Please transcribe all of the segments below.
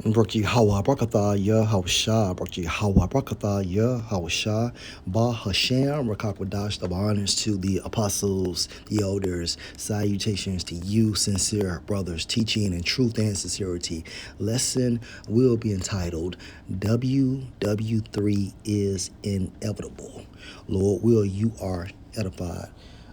Braki Hawa Brakatha Yahawasha, Braki Hawa Brakatha Yahawasha, Ba Hashem, Rakakwadash, the honors to the apostles, the elders, salutations to you, sincere brothers, teaching in truth and sincerity. Lesson will be entitled WW3 Is Inevitable. Lord, will you are edified.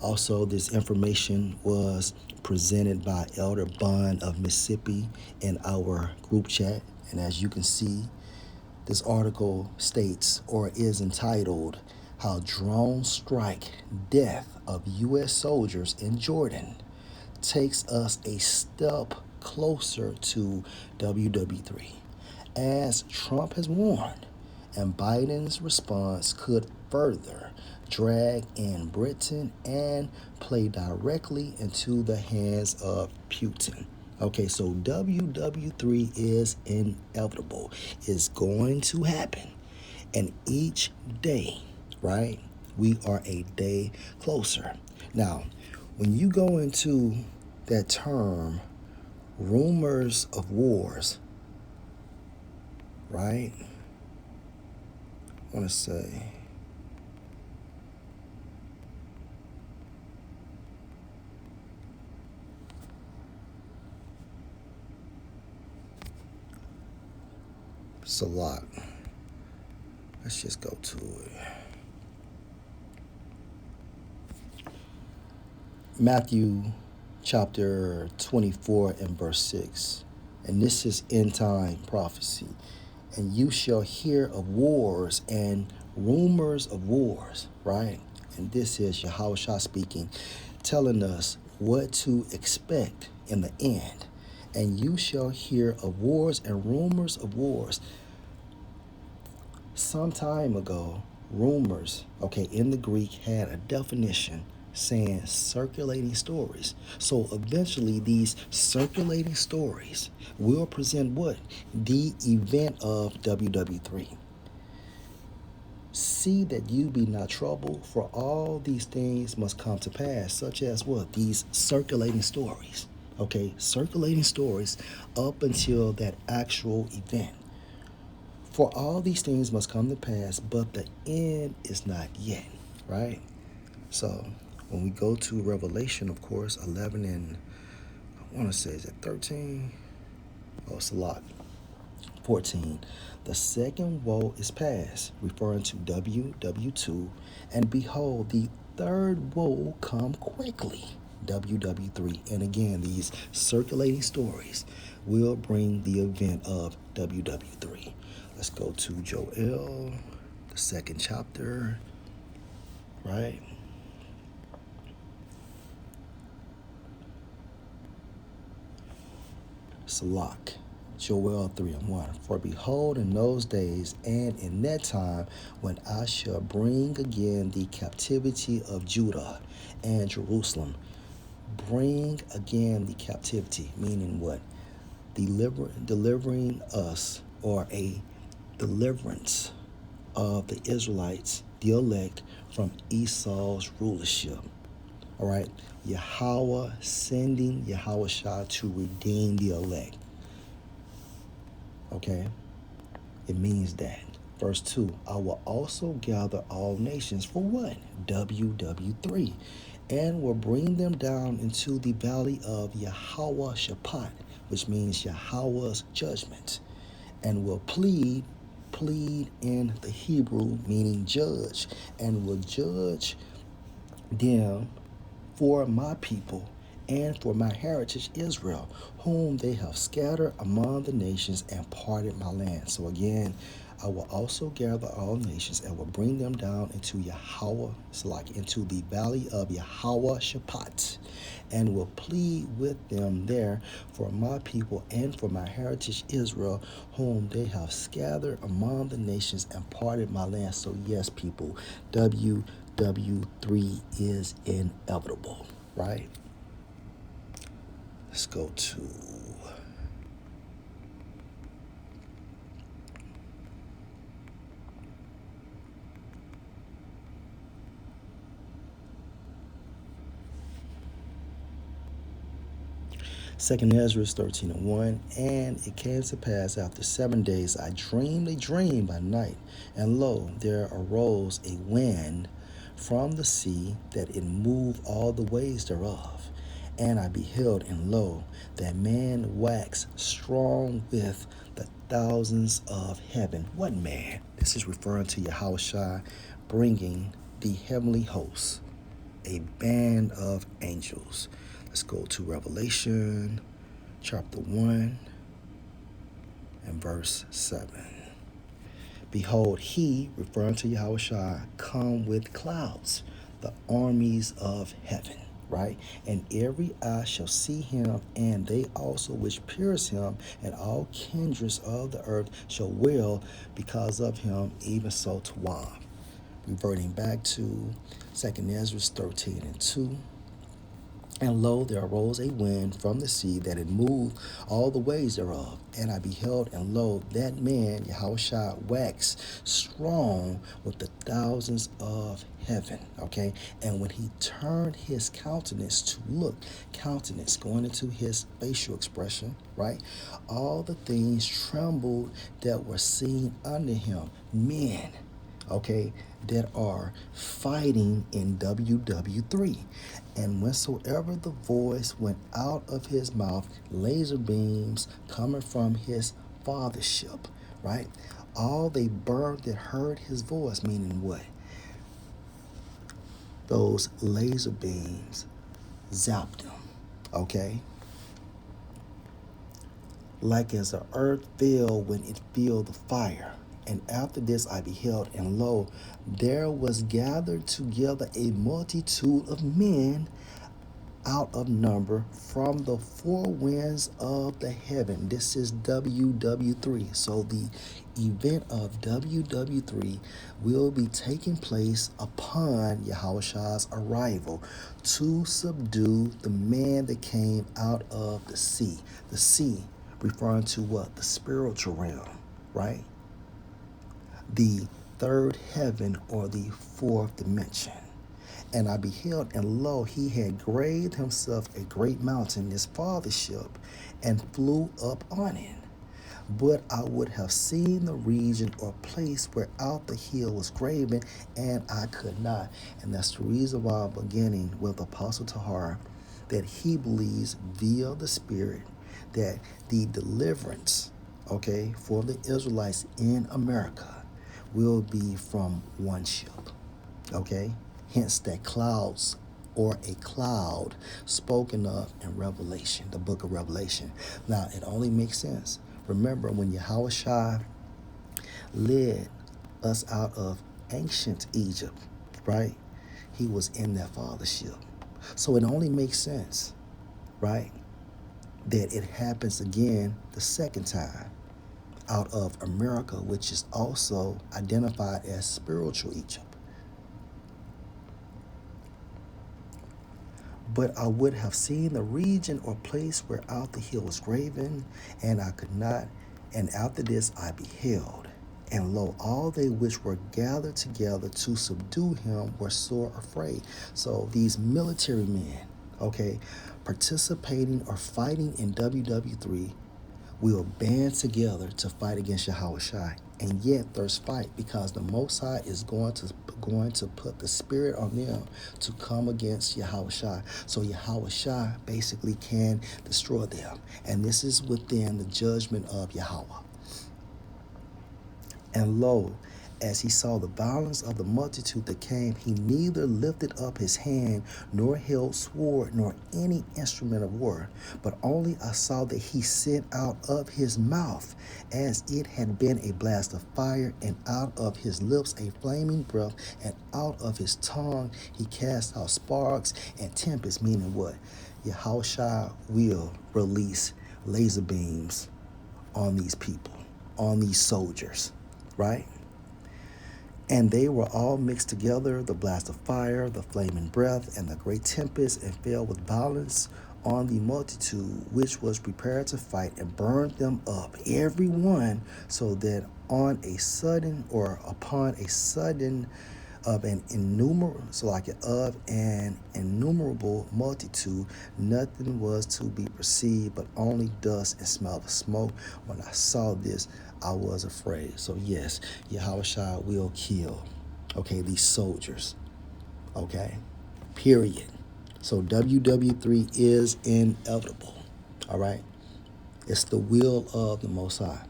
Also, this information was presented by Elder Bond of Mississippi in our group chat. And as you can see, this article states or is entitled How Drone Strike Death of U.S. Soldiers in Jordan Takes Us a Step Closer to WW3. As Trump has warned, and Biden's response could further drag in Britain and play directly into the hands of Putin. Okay, so WW3 is inevitable. It's going to happen. And each day, right, we are a day closer. Now, when you go into that term, rumors of wars, right? I want to say it's a lot. Let's just go to it. Matthew chapter 24 and verse 6. And this is end time prophecy. And you shall hear of wars and rumors of wars, right? And this is Yahushua speaking, telling us what to expect in the end. And you shall hear of wars and rumors of wars. Some time ago, rumors, okay, in the Greek had a definition saying circulating stories. So eventually these circulating stories will present what? The event of WW3. See that you be not troubled, for all these things must come to pass, such as what? These circulating stories. Okay, circulating stories up until that actual event. For all these things must come to pass, but the end is not yet, right? So when we go to Revelation, of course, 11 and I want to say, is it 13? Oh, it's a lot. 14. The second woe is past, referring to WW2, and behold, the third woe come quickly, WW3. And again, these circulating stories will bring the event of WW3. Let's go to Joel, the second chapter, right? Salak, Joel 3 and 1. For behold, in those days and in that time, when I shall bring again the captivity of Judah and Jerusalem, bring again the captivity, meaning what? Delivering us, or a deliverance of the Israelites, the elect, from Esau's rulership. All right, Yahweh sending Yahushua to redeem the elect. Okay, it means that. Verse 2, I will also gather all nations for what? WW3, and will bring them down into the valley of Yahweh Shaphat, which means Yahweh's judgment, and will plead in the Hebrew, meaning judge, and will judge them for my people and for my heritage Israel, whom they have scattered among the nations and parted my land. So again, I will also gather all nations and will bring them down into Yahweh, into the valley of Yahweh Shaphat, and will plead with them there for my people and for my heritage Israel, whom they have scattered among the nations and parted my land. So yes, people, WW3 is inevitable, right? Let's go to Second Ezra 13:1, and it came to pass after 7 days I dreamed a dream by night, and lo, there arose a wind from the sea that it moved all the ways thereof. And I beheld, and lo, that man waxed strong with the thousands of heaven. What man? This is referring to Yahushua bringing the heavenly hosts, a band of angels. Let's go to Revelation chapter 1 and verse 7. Behold, he, referring to Yahushua, come with clouds, the armies of heaven, right? And every eye shall see him, and they also which pierce him, and all kindreds of the earth shall wail because of him, even so to Wab. Reverting back to 2 Ezra 13:2. And lo, there arose a wind from the sea that had moved all the ways thereof. And I beheld, and lo, that man, Yahushua, waxed strong with the thousands of heaven. Okay? And when he turned his countenance to look, countenance going into his facial expression, right? All the things trembled that were seen under him. Men, okay, that are fighting in WW3. And whensoever the voice went out of his mouth, laser beams coming from his fathership, right? All they burned that heard his voice, meaning what? Those laser beams zapped them, okay? Like as the earth fell when it filled the fire. And after this I beheld, and lo, there was gathered together a multitude of men out of number from the four winds of the heaven. This is WW3. So the event of WW3 will be taking place upon Yahushua's arrival to subdue the man that came out of the sea. The sea referring to what? The spiritual realm, right? The third heaven or the fourth dimension. And I beheld, and lo, he had graved himself a great mountain, his fathership, and flew up on it. But I would have seen the region or place whereout the hill was graven, and I could not. And that's the reason why I'm beginning with Apostle Tahar, that he believes via the Spirit that the deliverance, okay, for the Israelites in America will be from one ship, okay? Hence that clouds or a cloud spoken of in Revelation, the book of Revelation. Now, it only makes sense. Remember when Yahushua led us out of ancient Egypt, right? He was in that fathership. So it only makes sense, right, that it happens again the second time out of America, which is also identified as spiritual Egypt. But I would have seen the region or place whereout the hill was graven, and I could not. And after this I beheld, and lo, all they which were gathered together to subdue him were sore afraid. So these military men, okay, participating or fighting in WW3 will band together to fight against Yahushua. And yet there's fight because the Most High is going to put the spirit on them to come against Yahushua. So Yahushua basically can destroy them. And this is within the judgment of Yahweh. And lo, as he saw the violence of the multitude that came, he neither lifted up his hand, nor held sword, nor any instrument of war. But only I saw that he sent out of his mouth, as it had been a blast of fire, and out of his lips a flaming breath, and out of his tongue he cast out sparks and tempests, meaning what? Yahushua will release laser beams on these people, on these soldiers, right? And they were all mixed together, the blast of fire, the flaming breath, and the great tempest, and fell with violence on the multitude which was prepared to fight, and burned them up, every one, so that on a sudden or upon a sudden of an innumerable multitude, nothing was to be perceived but only dust and smell of smoke. When I saw this, I was afraid. So yes, Yahushua will kill, okay, these soldiers, okay, period. So WW3 is inevitable, all right? It's the will of the Most High.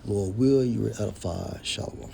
Lord, will you edify? Shalom.